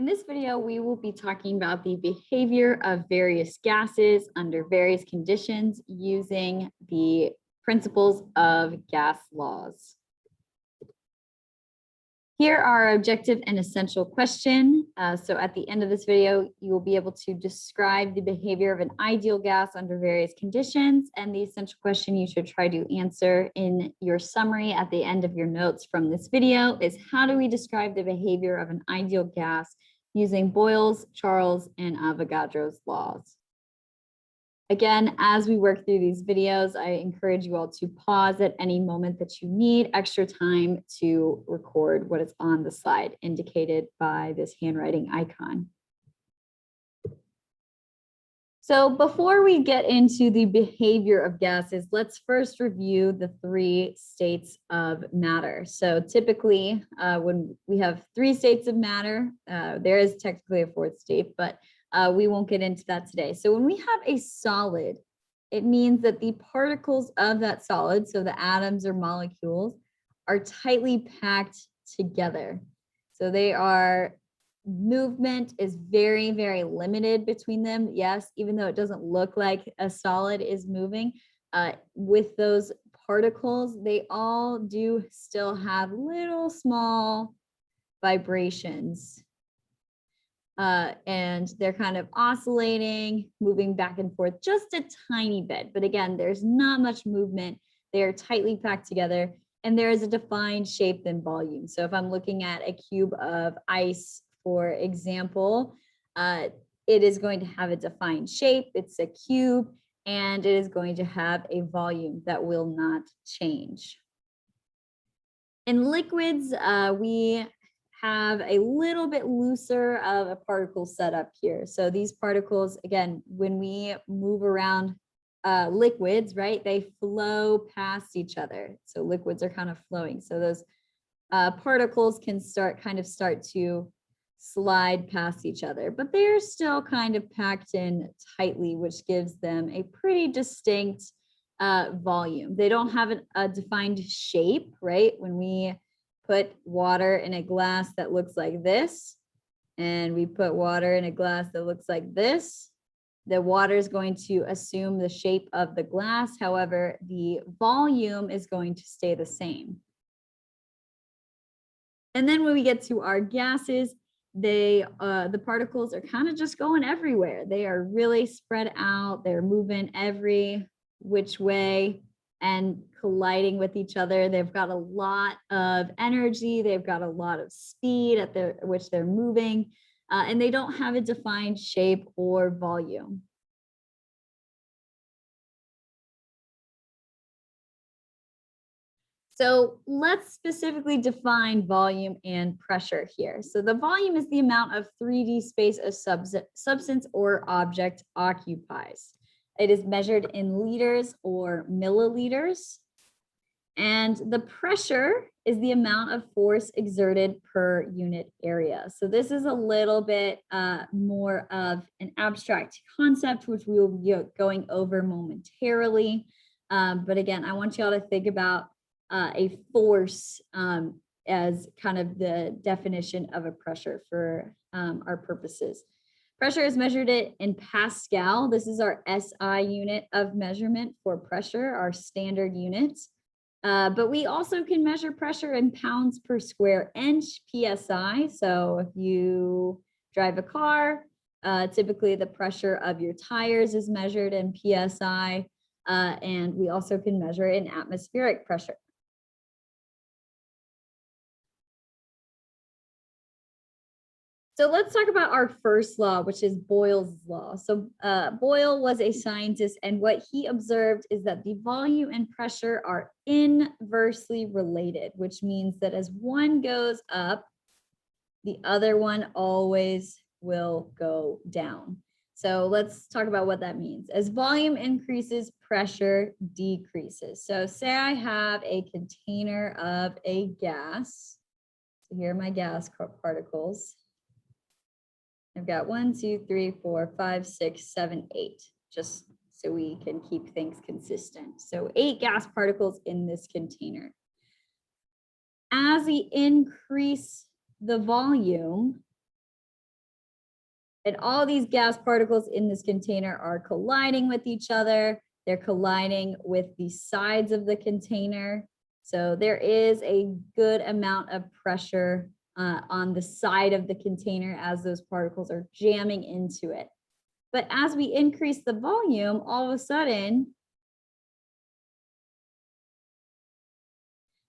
In this video, we will be talking about the behavior of various gases under various conditions using the principles of gas laws. Here are our objective and essential question. So at the end of this video, you will be able to describe the behavior of an ideal gas under various conditions. And the essential question you should try to answer in your summary at the end of your notes from this video is, how do we describe the behavior of an ideal gas using Boyle's, Charles, and Avogadro's laws? Again, as we work through these videos, I encourage you all to pause at any moment that you need extra time to record what is on the slide indicated by this handwriting icon. So before we get into the behavior of gases, let's first review the three states of matter. So typically, when we have three states of matter, there is technically a fourth state, but we won't get into that today. So when we have a solid, it means that the particles of that solid, so the atoms or molecules, are tightly packed together. So they are, movement is very, very limited between them. Yes, even though it doesn't look like a solid is moving, with those particles, they all do still have little small vibrations. And they're kind of oscillating, moving back and forth just a tiny bit. But again, there's not much movement. They are tightly packed together, and there is a defined shape and volume. So if I'm looking at a cube of ice, for example, it is going to have a defined shape. It's a cube, and it is going to have a volume that will not change. In liquids, we have a little bit looser of a particle setup here. So these particles, again, when we move around liquids, right, they flow past each other. So liquids are kind of flowing. So those particles can start to slide past each other, but they're still kind of packed in tightly, which gives them a pretty distinct volume. They don't have a defined shape, right? When we put water in a glass that looks like this, and we put water in a glass that looks like this, the water is going to assume the shape of the glass. However, the volume is going to stay the same. And then when we get to our gases, the particles are kind of just going everywhere. They are really spread out. They're moving every which way and colliding with each other. They've got a lot of energy. They've got a lot of speed at which they're moving, and they don't have a defined shape or volume. So let's specifically define volume and pressure here. So the volume is the amount of 3D space a substance or object occupies. It is measured in liters or milliliters. And the pressure is the amount of force exerted per unit area. So this is a little bit more of an abstract concept, which we will be going over momentarily. But again, I want y'all to think about a force as kind of the definition of a pressure for our purposes. Pressure is measured in Pascal. This is our SI unit of measurement for pressure, our standard unit. But we also can measure pressure in pounds per square inch, PSI. So if you drive a car, typically the pressure of your tires is measured in PSI, and we also can measure in atmospheric pressure. So let's talk about our first law, which is Boyle's law. So Boyle was a scientist, and what he observed is that the volume and pressure are inversely related, which means that as one goes up, the other one always will go down. So let's talk about what that means. As volume increases, pressure decreases. So say I have a container of a gas. So here are my gas particles. I've got 1, 2, 3, 4, 5, 6, 7, 8, just so we can keep things consistent. So 8 gas particles in this container. As we increase the volume, And all these gas particles in this container are colliding with each other. They're colliding with the sides of the container. So there is a good amount of pressure on the side of the container as those particles are jamming into it. But as we increase the volume, all of a sudden,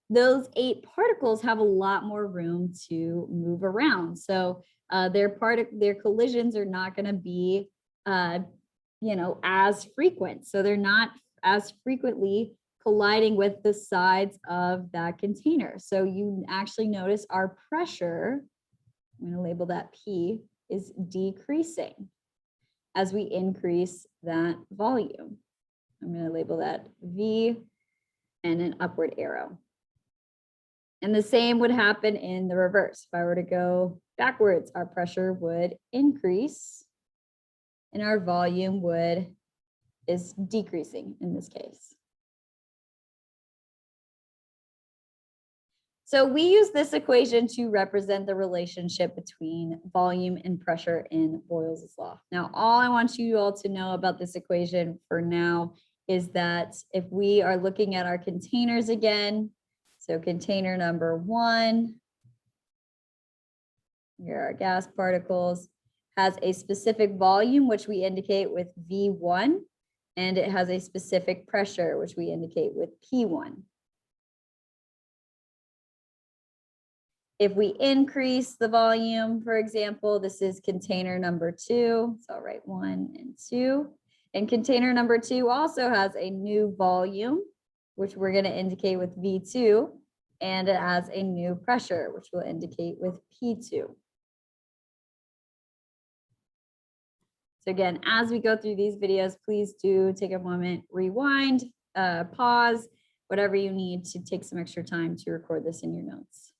those 8 particles have a lot more room to move around. So their collisions are not going to be, as frequent. So they're not as frequently colliding with the sides of that container. So you actually notice our pressure, I'm going to label that P, is decreasing as we increase that volume. I'm going to label that V and an upward arrow. And the same would happen in the reverse. If I were to go backwards, our pressure would increase and our volume is decreasing in this case. So we use this equation to represent the relationship between volume and pressure in Boyle's law. Now, all I want you all to know about this equation for now is that if we are looking at our containers again, so container number 1, here are our gas particles, has a specific volume, which we indicate with V1, and it has a specific pressure, which we indicate with P1. If we increase the volume, for example, this is container number 2, so I'll write 1 and 2. And container number 2 also has a new volume, which we're going to indicate with V2, and it has a new pressure, which we'll indicate with P2. So again, as we go through these videos, please do take a moment, rewind, pause, whatever you need to take some extra time to record this in your notes.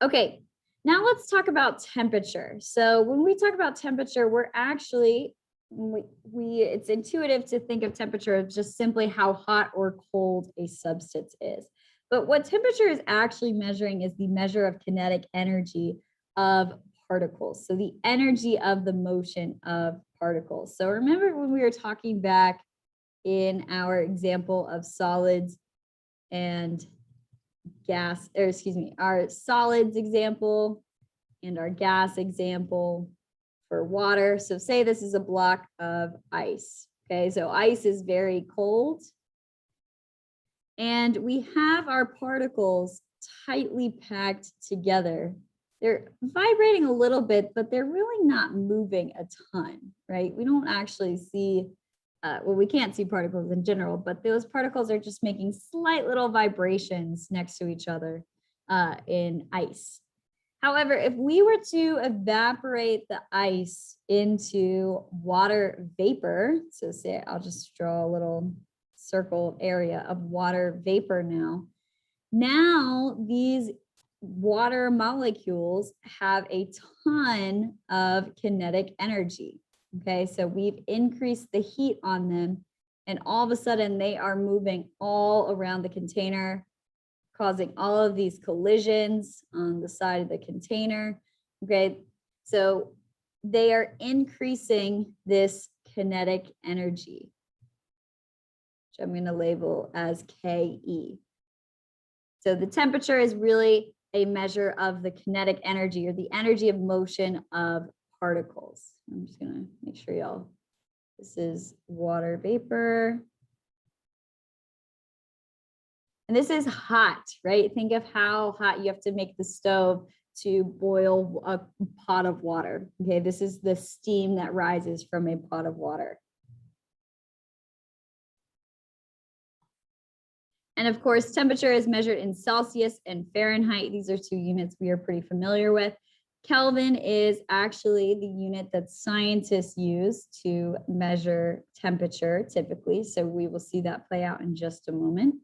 Okay, now let's talk about temperature. So when we talk about temperature, we're actually, it's intuitive to think of temperature as just simply how hot or cold a substance is. But what temperature is actually measuring is the measure of kinetic energy of particles. So the energy of the motion of particles. So remember when we were talking back in our example of solids and gas, or excuse me, our solids example and our gas example for water. So say this is a block of ice. Okay, so ice is very cold. And we have our particles tightly packed together. They're vibrating a little bit, but they're really not moving a ton, right? We don't actually see, well, we can't see particles in general, but those particles are just making slight little vibrations next to each other in ice. However, if we were to evaporate the ice into water vapor, so say I'll just draw a little circle area of water vapor now. Now these water molecules have a ton of kinetic energy. Okay, so we've increased the heat on them, and all of a sudden they are moving all around the container, causing all of these collisions on the side of the container. Okay, so they are increasing this kinetic energy, which I'm going to label as KE. So the temperature is really a measure of the kinetic energy, or the energy of motion of particles. I'm just going to make sure y'all, this is water vapor. And this is hot, right? Think of how hot you have to make the stove to boil a pot of water. Okay, this is the steam that rises from a pot of water. And of course, temperature is measured in Celsius and Fahrenheit. These are 2 units we are pretty familiar with. Kelvin is actually the unit that scientists use to measure temperature typically. So we will see that play out in just a moment.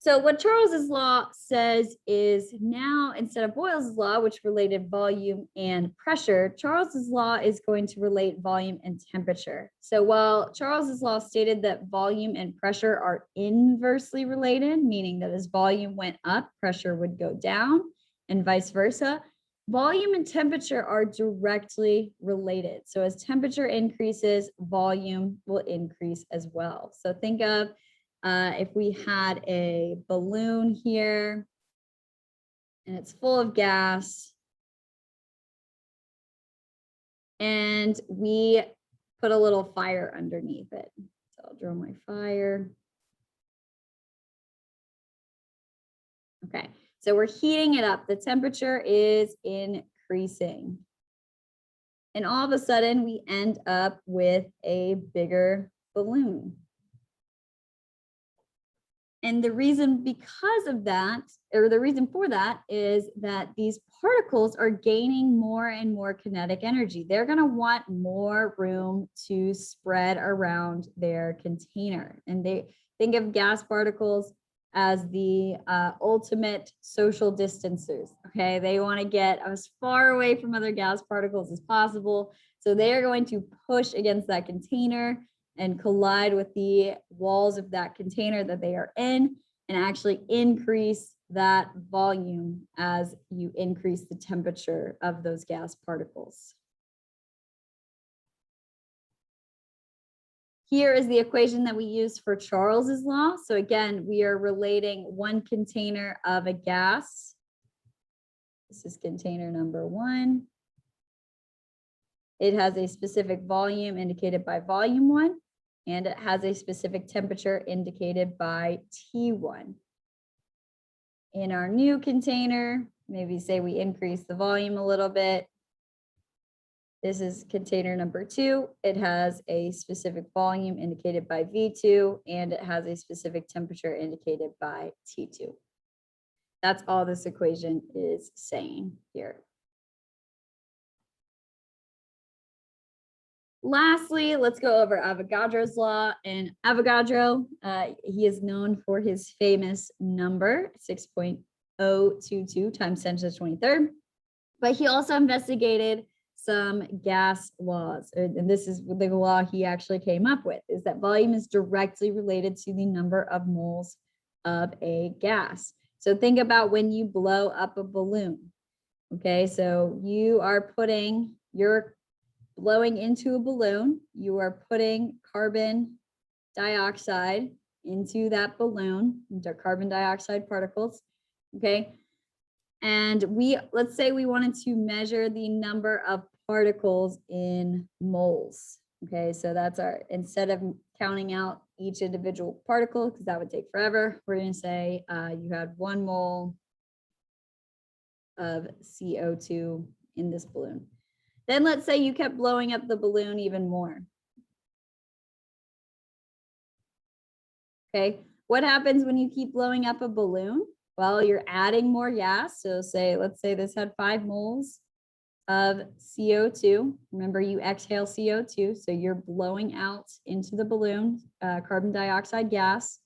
So what Charles's law says is now, instead of Boyle's law, which related volume and pressure, Charles's law is going to relate volume and temperature. So while Charles's law stated that volume and pressure are inversely related, meaning that as volume went up, pressure would go down, and vice versa, volume and temperature are directly related. So as temperature increases, volume will increase as well. So think of if we had a balloon here and it's full of gas, and we put a little fire underneath it. So I'll draw my fire. Okay, so we're heating it up. The temperature is increasing. And all of a sudden, we end up with a bigger balloon. And the reason because of that, or the reason for that, is that these particles are gaining more and more kinetic energy. They're going to want more room to spread around their container. And they think of gas particles as the ultimate social distancers. Okay, they want to get as far away from other gas particles as possible. So they are going to push against that container and collide with the walls of that container that they are in, and actually increase that volume as you increase the temperature of those gas particles. Here is the equation that we use for Charles's law. So again, we are relating one container of a gas. This is container number 1. It has a specific volume indicated by volume 1, and it has a specific temperature indicated by T1. In our new container, maybe say we increase the volume a little bit. This is container number 2. It has a specific volume indicated by V2, and it has a specific temperature indicated by T2. That's all this equation is saying here. Lastly, let's go over Avogadro's law. And Avogadro, he is known for his famous number, 6.022 times 10 to the 23rd. But he also investigated some gas laws. And this is the law he actually came up with, is that volume is directly related to the number of moles of a gas. So think about when you blow up a balloon. Okay, so you are putting your blowing into a balloon, you are putting carbon dioxide into that balloon, into carbon dioxide particles, okay? And let's say we wanted to measure the number of particles in moles, okay? So that's instead of counting out each individual particle, because that would take forever, we're gonna say you had 1 mole of CO2 in this balloon. Then let's say you kept blowing up the balloon even more. Okay, what happens when you keep blowing up a balloon? Well, you're adding more gas. So let's say this had 5 moles of CO2. Remember, you exhale CO2, so you're blowing out into the balloon carbon dioxide gas.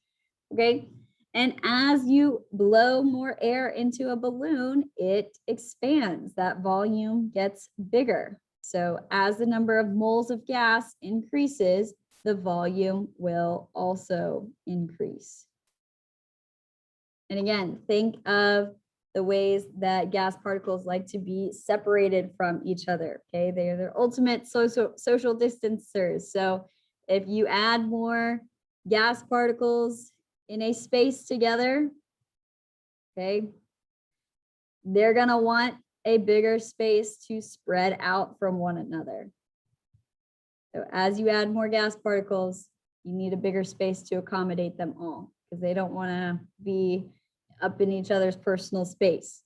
Okay, and as you blow more air into a balloon, it expands. That volume gets bigger. So as the number of moles of gas increases, the volume will also increase. And again, think of the ways that gas particles like to be separated from each other. Okay, they are their ultimate social distancers. So if you add more gas particles in a space together, okay, they're going to want a bigger space to spread out from one another. So as you add more gas particles, you need a bigger space to accommodate them all, because they don't want to be up in each other's personal space.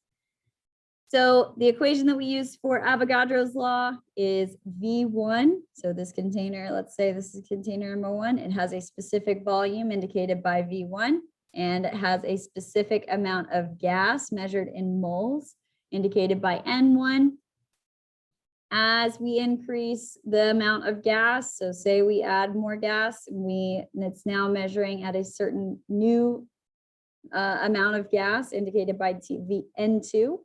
So the equation that we use for Avogadro's law is V1. So this container, let's say this is container number 1. It has a specific volume indicated by V1, and it has a specific amount of gas measured in moles indicated by N1. As we increase the amount of gas, so say we add more gas, and it's now measuring at a certain new amount of gas indicated by N2,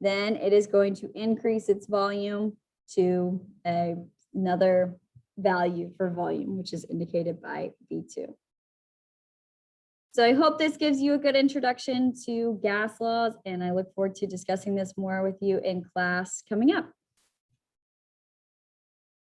then it is going to increase its volume to another value for volume, which is indicated by V2. So I hope this gives you a good introduction to gas laws, and I look forward to discussing this more with you in class coming up.